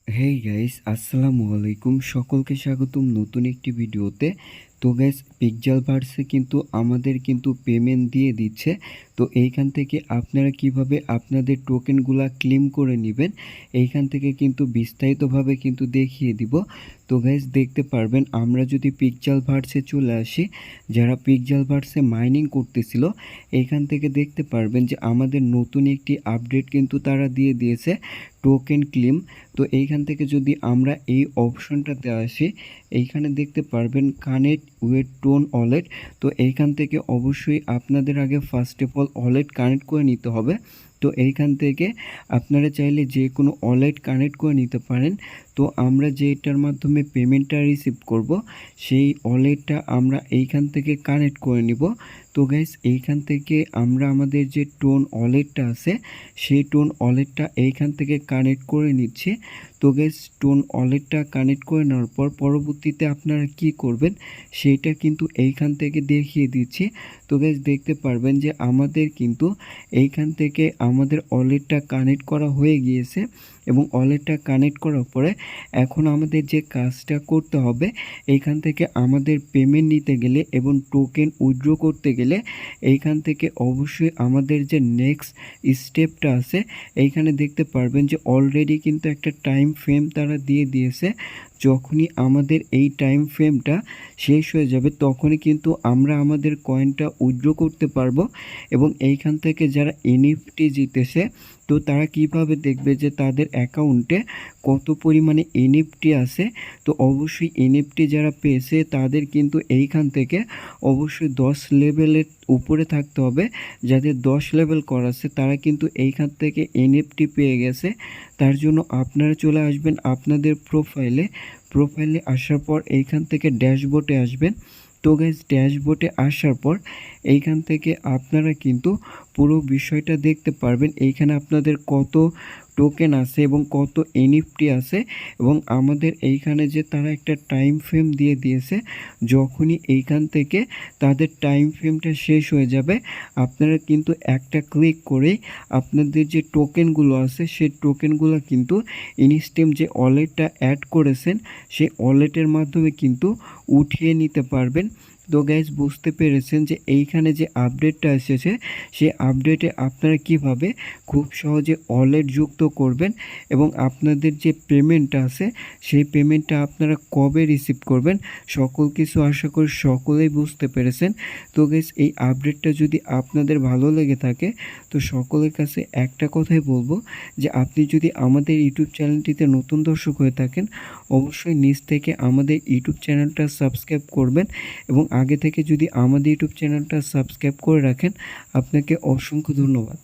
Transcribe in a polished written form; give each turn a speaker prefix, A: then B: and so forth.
A: Hey guys, আসসালামু আলাইকুম। সকলকে স্বাগতম নতুন একটি ভিডিওতে। তো গাইস, পিক্সেলভার্সে কিন্তু আমাদের কিন্তু পেমেন্ট দিয়ে দিচ্ছে। তো এইখান থেকে আপনারা কিভাবে আপনাদের টোকেনগুলা ক্লেম করে নেবেন এইখান থেকে কিন্তু বিস্তারিতভাবে কিন্তু দেখিয়ে দিব। তো গাইস, দেখতে পারবেন আমরা যদি পিক্সেলভার্সে চলে আসি, যারা পিক্সেলভার্সে মাইনিং করতেছিল এইখান থেকে দেখতে পারবেন যে আমাদের নতুন একটি আপডেট কিন্তু তারা দিয়ে দিয়েছে, টোকেন ক্লেম। তো এইখান থেকে যদি আমরা এই অপশনটাতে আসি, এইখানে দেখতে পারবেন কানেক্ট উইথ টোন ওয়ালেট। তো এইখান থেকে অবশ্যই আপনাদের আগে first of all wallet connect করে নিতে হবে। তো এইখান থেকে আপনারা চাইলে যে কোনো ওয়ালেট কানেক্ট করে নিতে পারেন। তো আমরা যেটার মাধ্যমে পেমেন্টটা রিসিভ করব সেই ওয়ালেটটা আমরা এইখান থেকে কানেক্ট করে নিব। তো গাইস, এইখান থেকে আমরা আমাদের যে টোন ওয়ালেটটা আছে সেই টোন ওয়ালেটটা এইখান থেকে কানেক্ট করে নিচ্ছি। তো গাইস, টোন ওয়ালেটটা কানেক্ট করে নেওয়ার পর পরবর্তীতে আপনারা কি করবেন সেইটা কিন্তু এইখান থেকে দেখিয়ে দিচ্ছি। তো গাইস, দেখতে পারবেন যে আমাদের কিন্তু এইখান থেকে আমাদের ওয়ালেটটা কানেক্ট করা হয়ে গিয়েছে এবং ওয়ালেটটা কানেক্ট করার পরে এখন আমাদের যে কাজটা করতে হবে, এইখান থেকে আমাদের পেমেন্ট নিতে গেলে এবং টোকেন উইথড্র করতে গেলে এইখান থেকে অবশ্যই আমাদের যে নেক্সট স্টেপটা আছে এইখানে দেখতে পারবেন যে অলরেডি কিন্তু একটা টাইম ফ্রেম তারা দিয়ে দিয়েছে। যখনই আমাদের এই টাইম ফ্রেমটা শেষ হয়ে যাবে তখনই কিন্তু আমরা আমাদের কয়েনটা উইথড্র করতে পারবো। এবং এইখান থেকে যারা এনএফটি জিতেছে তো তারা কিভাবে দেখবে যে তাদের অ্যাকাউন্টে কত পরিমাণে এনএফটি আছে। তো অবশ্যই এনএফটি যারা পেয়েছে তাদের কিন্তু এইখান থেকে অবশ্যই 10 লেভেলের উপরে থাকতে হবে। যাদের 10 লেভেল করা আছে তারা কিন্তু এইখান থেকে এনএফটি পেয়ে গেছে। তার জন্য আপনারা চলে আসবেন আপনাদের প্রোফাইলে আসার পর এইখান থেকে ড্যাশবোর্ডে আসবেন। তো গাইজ, ড্যাশবোর্ডে আসার পর এইখান থেকে আপনারা কিন্তু পুরো বিষয়টা দেখতে পারবেন। এইখানে আপনাদের কত টোকেন আছে এবং কত এনএফটি আছে এবং আমাদের এইখানে যে তারা একটা টাইম ফ্রেম দিয়ে দিয়েছে, যখনই এইখান থেকে তাদের টাইম ফ্রেমটা শেষ হয়ে যাবে আপনারা কিন্তু একটা ক্লিক করেই আপনাদের যে টোকেনগুলো আছে সেই টোকেনগুলো কিন্তু ইনস্টেম যে ওয়ালেটটা অ্যাড করেছেন সেই ওয়ালেটের মাধ্যমে কিন্তু উঠিয়ে নিতে পারবেন। তো গাইজ, বুঝতে পেরেছেন যে এইখানে যে আপডেটটা এসেছে সেই আপডেটে আপনারা কিভাবে খুব সহজে ওয়ালেট যুক্ত করবেন এবং আপনাদের যে পেমেন্টটা আছে সেই পেমেন্টটা আপনারা কবে রিসিভ করবেন সকল কিছু আশা করি সকলেই বুঝতে পেরেছেন। তো গাইজ, এই আপডেটটা যদি আপনাদের ভালো লেগে থাকে তো সকলের কাছে একটা কথাই বলবো যে আপনি যদি আমাদের ইউটিউব চ্যানেলটিতে নতুন দর্শক হয়ে থাকেন অবশ্যই নিচ থেকে আমাদের ইউটিউব চ্যানেলটা সাবস্ক্রাইব করবেন এবং আগে থেকে যদি আমাদের ইউটিউব চ্যানেলটা সাবস্ক্রাইব করে রাখেন আপনাকে অসংখ্য ধন্যবাদ।